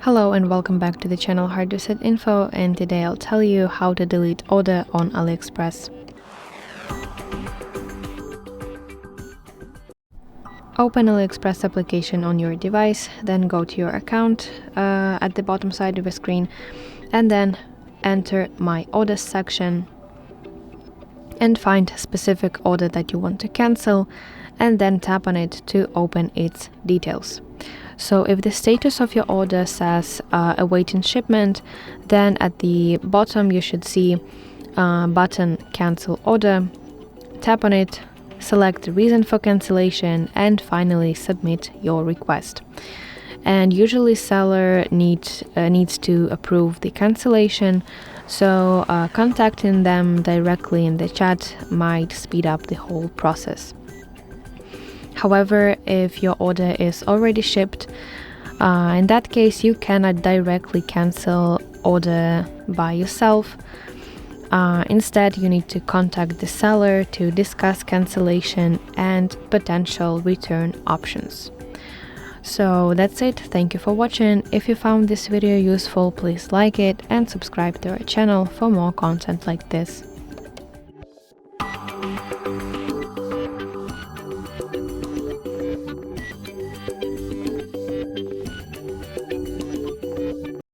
Hello and welcome back to the channel Hard to Set Info, and today I'll tell you how to delete order on AliExpress. Open AliExpress application on your device, then go to your account at the bottom side of the screen, and then enter My Orders section and find a specific order that you want to cancel, and then tap on it to open its details. So if the status of your order says awaiting shipment, then at the bottom you should see button Cancel Order. Tap on it, select the reason for cancellation, and finally submit your request. And usually seller needs to approve the cancellation, so contacting them directly in the chat might speed up the whole process. However, if your order is already shipped, in that case you cannot directly cancel order by yourself. Instead, you need to contact the seller to discuss cancellation and potential return options. So that's it. Thank you for watching. If you found this video useful, please like it and subscribe to our channel for more content like this.